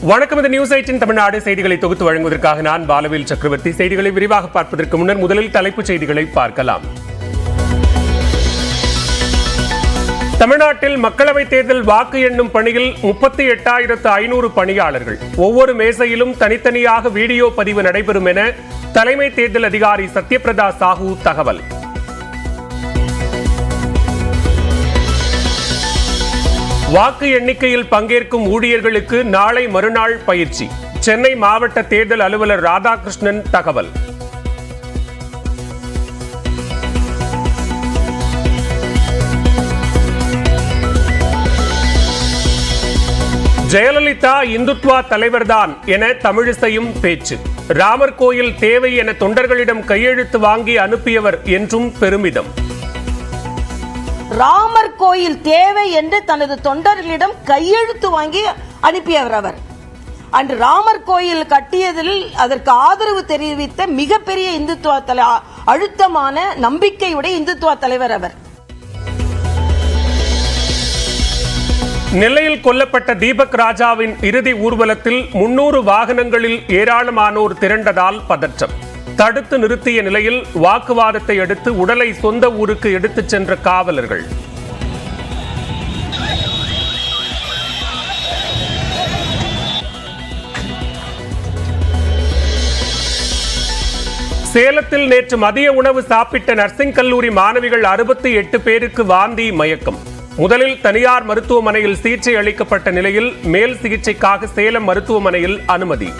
வணக்கம். இந்த நியூஸ் 18 தமிழ்நாடு செய்திகளை தொகுத்து வழங்குவதற்காக நான் பாலவேல் சக்கரவர்த்தி. செய்திகளை விரிவாக பார்ப்பதற்கு முன்னர் முதலில் தலைப்புச் செய்திகளை பார்க்கலாம். தமிழ்நாட்டில் மக்களவைத் தேர்தல் வாக்கு எண்ணும் பணியில் 38,500 பணியாளர்கள். ஒவ்வொரு மேசையிலும் தனித்தனியாக வீடியோ பதிவு நடைபெறும் என தலைமை தேர்தல் அதிகாரி சத்யபிரதா சாஹூ தகவல். வாக்கு எண்ணிக்கையில் பங்கேற்கும் ஊழியர்களுக்கு நாளை மறுநாள் பயிற்சி. சென்னை மாவட்ட தேர்தல் அலுவலர் ராதாகிருஷ்ணன் தகவல். ஜெயலலிதா இந்துத்வா தலைவர்தான் என தமிழிசையும் பேச்சு. ராமர் கோயில் தேவை என தொண்டர்களிடம் கையெழுத்து வாங்கி அனுப்பியவர் என்றும் பெருமிதம். ராமர் கோயில் தேவை என்று தனது தொண்டர்களிடம் கையெழுத்து வாங்கி அனுப்பியவர் அவர். அன்று ராமர் கோயில் கட்டியதில் அதற்கு ஆதரவு தெரிவித்த மிகப்பெரிய இந்துத்துவ அழுத்தமான நம்பிக்கையுடைய இந்துத்துவ தலைவர் அவர். நெல்லையில் கொல்லப்பட்ட தீபக் ராஜாவின் இறுதி ஊர்வலத்தில் 300 வாகனங்களில் ஏராளமானோர் திரண்டதால் பதற்றம். தடுத்து நிறுத்திய நிலையில் வாக்குவாதத்தை அடுத்து உடலை சொந்த ஊருக்கு எடுத்துச் சென்ற காவலர்கள். சேலத்தில் நேற்று மதிய உணவு சாப்பிட்ட நர்சிங் கல்லூரி மாணவிகள் 68 பேருக்கு வாந்தி மயக்கம். முதலில் தனியார் மருத்துவமனையில் சிகிச்சை அளிக்கப்பட்ட நிலையில் மேல் சிகிச்சைக்காக சேலம் மருத்துவமனையில் அனுமதி.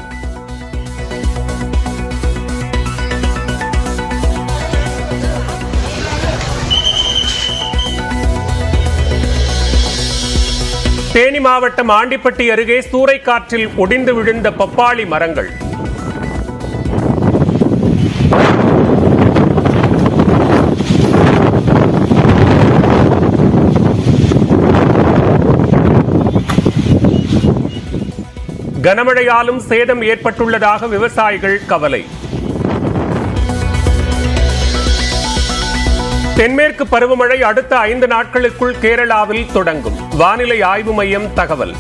தேனி மாவட்டம் ஆண்டிப்பட்டி அருகே சூறைக்காற்றில் ஒடிந்து விழுந்த பப்பாளி மரங்கள். கனமழையாலும் சேதம் ஏற்பட்டுள்ளதாக விவசாயிகள் கவலை. தென்மேற்கு பருவமழை அடுத்த 5 நாட்களுக்குள் கேரளாவில் தொடங்கும். வானிலை ஆய்வு மையம் தகவல்.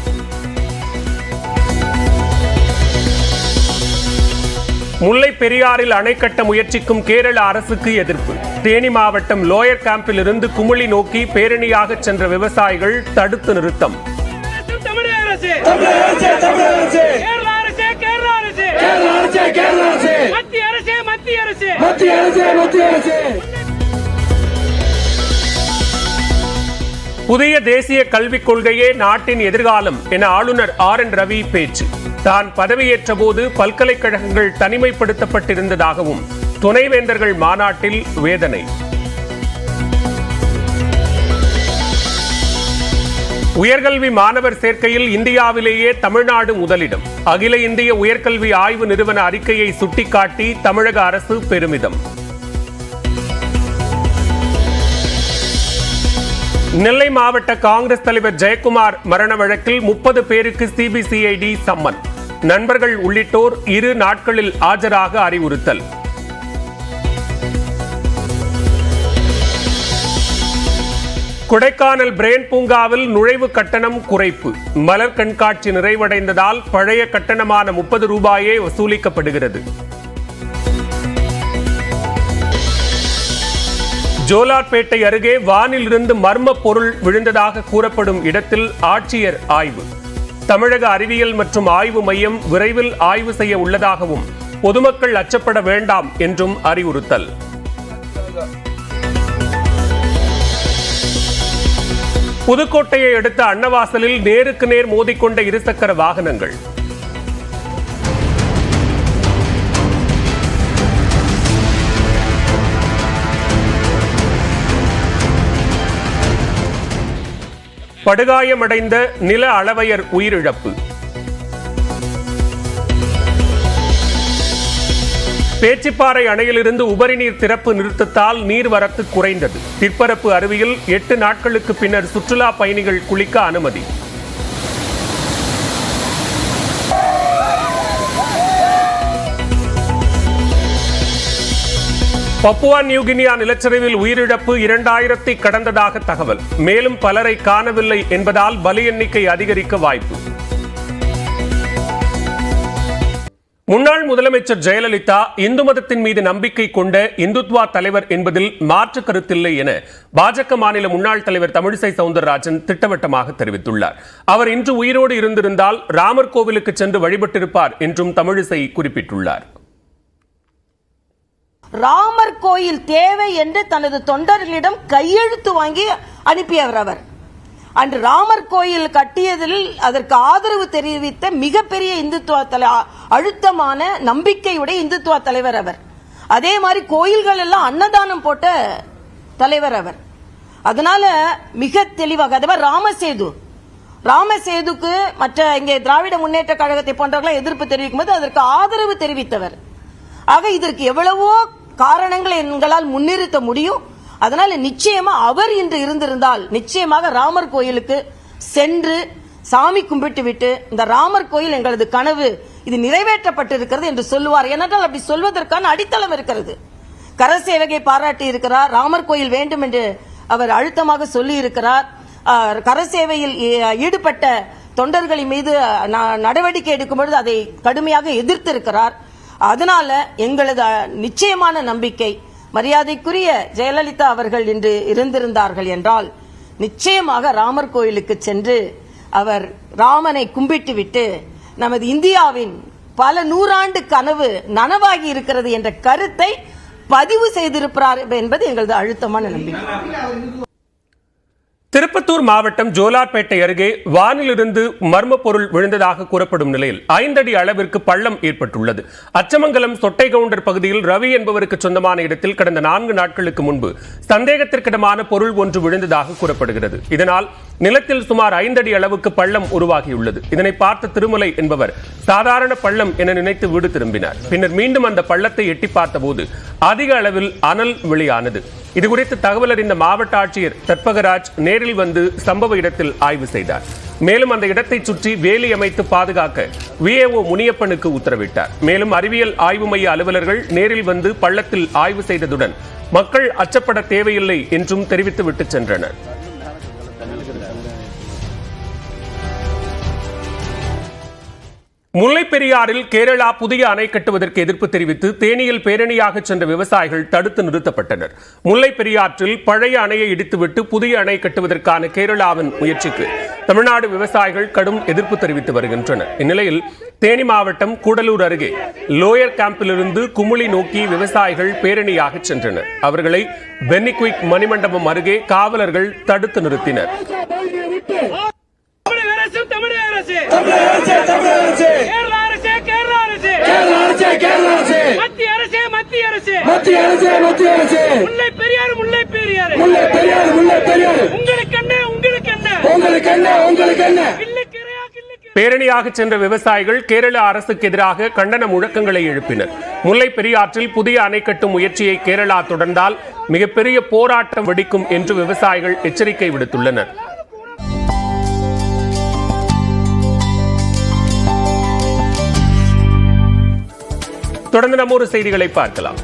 முல்லை பெரியாறில் அணை கட்ட முயற்சிக்கும் கேரள அரசுக்கு எதிர்ப்பு. தேனி மாவட்டம் லோயர் கேம்பில் இருந்து குமுளி நோக்கி பேரணியாக சென்ற விவசாயிகள் தடுத்து நிறுத்தம். புதிய தேசிய கல்விக் கொள்கையே நாட்டின் எதிர்காலம் என ஆளுநர் RN ரவி பேச்சு. தான் பதவியேற்ற போது பல்கலைக்கழகங்கள் தனிமைப்படுத்தப்பட்டிருந்ததாகவும் துணைவேந்தர்கள் மாநாட்டில் வேதனை. உயர்கல்வி மாணவர் சேர்க்கையில் இந்தியாவிலேயே தமிழ்நாடு முதலிடம். அகில இந்திய உயர்கல்வி ஆய்வு நிறுவன அறிக்கையை சுட்டிக்காட்டி தமிழக அரசு பெருமிதம். நெல்லை மாவட்ட காங்கிரஸ் தலைவர் ஜெயக்குமார் மரண வழக்கில் 30 பேருக்கு CBCID சம்மன். நண்பர்கள் உள்ளிட்டோர் 2 நாட்களில் ஆஜராக அறிவுறுத்தல். கொடைக்கானல் பிரெயின் பூங்காவில் நுழைவு கட்டணம் குறைப்பு. மலர் கண்காட்சி நிறைவடைந்ததால் பழைய கட்டணமான 30 ரூபாயே வசூலிக்கப்படுகிறது. ஜோலார்பேட்டை அருகே வானில் இருந்து மர்ம பொருள் விழுந்ததாக கூறப்படும் இடத்தில் ஆட்சியர் ஆய்வு. தமிழக அறிவியல் மற்றும் ஆய்வு மையம் விரைவில் ஆய்வு செய்ய உள்ளதாகவும் பொதுமக்கள் அச்சப்பட வேண்டாம் என்றும் அறிவுறுத்தல். புதுக்கோட்டையை அடுத்த அன்னவாசலில் நேருக்கு நேர் மோதிக்கொண்ட இருசக்கர வாகனங்கள். படுகாயமடைந்த நில அளவையர் உயிரிழப்பு. பேச்சிப்பாறை அணையிலிருந்து உபரிநீர் திறப்பு நிறுத்தத்தால் நீர்வரத்து குறைந்தது. திற்பரப்பு அருவியில் 8 நாட்களுக்கு பின்னர் சுற்றுலா பயணிகள் குளிக்க அனுமதி. பப்புவா நியூகினியா நிலச்சரிவில் உயிரிழப்பு 2000 கடந்ததாக தகவல். மேலும் பலரை காணவில்லை என்பதால் பலி எண்ணிக்கை அதிகரிக்க வாய்ப்பு. முன்னாள் முதலமைச்சர் ஜெயலலிதா இந்து மதத்தின் மீது நம்பிக்கை கொண்ட இந்துத்வா தலைவர் என்பதில் மாற்று கருத்தில்லை என பாஜக மாநில முன்னாள் தலைவர் தமிழிசை சவுந்தரராஜன் திட்டவட்டமாக தெரிவித்துள்ளார். அவர் இன்று உயிரோடு இருந்திருந்தால் ராமர் கோவிலுக்கு சென்று வழிபட்டிருப்பார் என்றும் தமிழிசை குறிப்பிட்டுள்ளார். ராமர் கோயில் தேவை என்று தனது தொண்டர்களிடம் கையெழுத்து வாங்கி அனுப்பியவர் அவர். அன்று ராமர் கோயில் கட்டியதில் அதற்கு ஆதரவு தெரிவித்த மிகப்பெரிய இந்துத்துவ அழுத்தமான நம்பிக்கையுடைய இந்துத்துவ தலைவர் அவர். அதே மாதிரி கோயில்கள் எல்லாம் அன்னதானம் போட்ட தலைவர் அவர். அதனால மிக தெளிவாக அதே மாதிரி ராமசேதுக்கு மற்ற இங்கே திராவிட முன்னேற்ற கழகத்தை போன்றவர்கள் எதிர்ப்பு தெரிவிக்கும் போது அதற்கு ஆதரவு தெரிவித்தவர். ஆக இதற்கு எவ்வளவோ காரணங்களை எங்களால் முன்னிறுத்த முடியும். அதனால நிச்சயமா அவர் இன்று இருந்திருந்தால் நிச்சயமாக ராமர் கோயிலுக்கு சென்று சாமி கும்பிட்டு விட்டு இந்த ராமர் கோயில் எங்களது கனவு இது நிறைவேற்றப்பட்டிருக்கிறது என்று சொல்லுவார். ஏனென்றால் அப்படி சொல்வதற்கான அடித்தளம் இருக்கிறது. கரசேவகை பாராட்டி இருக்கிறார். ராமர் கோயில் வேண்டும் என்று அவர் அழுத்தமாக சொல்லி இருக்கிறார். கரசேவையில் ஈடுபட்ட தொண்டர்களின் மீது நடவடிக்கை எடுக்கும் பொழுது அதை கடுமையாக எதிர்த்திருக்கிறார். அதனால எங்களது நிச்சயமான நம்பிக்கை மரியாதைக்குரிய ஜெயலலிதா அவர்கள் இன்று இருந்திருந்தார்கள் என்றால் நிச்சயமாக ராமர் கோயிலுக்கு சென்று அவர் ராமனை கும்பிட்டு விட்டு நமது இந்தியாவின் பல நூறாண்டு கனவு நனவாகி இருக்கிறது என்ற கருத்தை பதிவு செய்திருக்கிறார் என்பது எங்களது அழுத்தமான நம்பிக்கை. திருப்பத்தூர் மாவட்டம் ஜோலார்பேட்டை அருகே வானிலிருந்து மர்ம பொருள் விழுந்ததாக கூறப்படும் நிலையில் 5 அடி அளவிற்கு பள்ளம் ஏற்பட்டுள்ளது. அச்சமங்கலம் சொட்டைகவுண்டர் பகுதியில் ரவி என்பவருக்கு சொந்தமான இடத்தில் கடந்த 4 நாட்களுக்கு முன்பு சந்தேகத்திற்கிடமான பொருள் ஒன்று விழுந்ததாக கூறப்படுகிறது. இதனால் நிலத்தில் சுமார் 5 அடி அளவுக்கு பள்ளம் உருவாகியுள்ளது. இதனை பார்த்த திருமலை என்பவர் சாதாரண பள்ளம் என நினைத்து வீடு திரும்பினார். பின்னர் மீண்டும் அந்த பள்ளத்தை எட்டி பார்த்தபோது அதிக அளவில் அனல் வெளியானது. இதுகுறித்து தகவல் அறிந்த மாவட்ட ஆட்சியர் தற்பகராஜ் நேரில் வந்து சம்பவ இடத்தில் ஆய்வு செய்தார். மேலும் அந்த இடத்தை சுற்றி வேலி அமைத்து பாதுகாக்க விஏஓ முனியப்பனுக்கு உத்தரவிட்டார். மேலும் அறிவியல் ஆய்வு மைய அலுவலர்கள் நேரில் வந்து பள்ளத்தில் ஆய்வு செய்ததுடன் மக்கள் அச்சப்பட தேவையில்லை என்றும் தெரிவித்துவிட்டு சென்றனர். முல்லைப் பெரியாறில் கேரளா புதிய அணை கட்டுவதற்கு எதிர்ப்பு தெரிவித்து தேனியில் பேரணியாக சென்ற விவசாயிகள் தடுத்து நிறுத்தப்பட்டனர். முல்லைப் பெரியாற்றில் பழைய அணையை இடித்துவிட்டு புதிய அணை கட்டுவதற்கான கேரளாவின் முயற்சிக்கு தமிழ்நாடு விவசாயிகள் கடும் எதிர்ப்பு தெரிவித்து வருகின்றனர். இந்நிலையில் தேனி மாவட்டம் கூடலூர் அருகே லோயர் கேம்பிலிருந்து குமுளி நோக்கி விவசாயிகள் பேரணியாக சென்றனர். அவர்களை பென்னிக்விக் மணிமண்டபம் அருகே காவலர்கள் தடுத்து நிறுத்தினர். பேரணியாக சென்ற விவசாயிகள் கேரள அரசுக்கு எதிராக கண்டன முழக்கங்களை எழுப்பினர். முல்லைப் பெரியாற்றில் புதிய அணை கட்டும் முயற்சியை கேரளா தொடர்ந்தால் மிகப்பெரிய போராட்டம் வெடிக்கும் என்று விவசாயிகள் எச்சரிக்கை விடுத்துள்ளனர். தொடர்ந்து நம்மொரு செய்திகளை பார்க்கலாம்.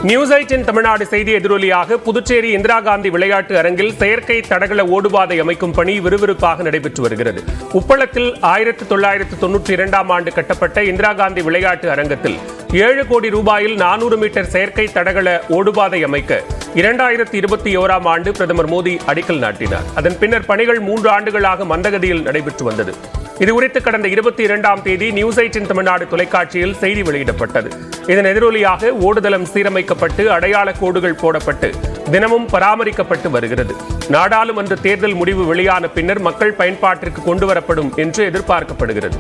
நியூஸ் 18 தமிழ்நாடு செய்தி எதிரொலியாக புதுச்சேரி இந்திரா காந்தி விளையாட்டு அரங்கில் செயற்கை தடகள ஓடுபாதை அமைக்கும் பணி விறுவிறுப்பாக நடைபெற்று வருகிறது. உப்பளத்தில் 1992ஆம் ஆண்டு கட்டப்பட்ட இந்திரா காந்தி விளையாட்டு அரங்கத்தில் 7 கோடி ரூபாயில் 400 மீட்டர் செயற்கை தடகள ஓடுபாதை அமைக்க 2021ஆம் ஆண்டு பிரதமர் மோடி அடிக்கல் நாட்டினார். அதன் பின்னர் பணிகள் 3 ஆண்டுகளாக மந்தகதியில் நடைபெற்று வந்தது. இதுகுறித்து கடந்த 22ஆம் தேதி நியூஸ் 18 தமிழ்நாடு தொலைக்காட்சியில் செய்தி வெளியிடப்பட்டது. இதன் எதிரொலியாக ஓடுதளம் சீரமைக்கப்பட்டு அடையாள கோடுகள் போடப்பட்டு தினமும் பராமரிக்கப்பட்டு வருகிறது. நாடாளுமன்ற தேர்தல் முடிவு வெளியான பின்னர் மக்கள் பயன்பாட்டிற்கு கொண்டுவரப்படும் என்று எதிர்பார்க்கப்படுகிறது.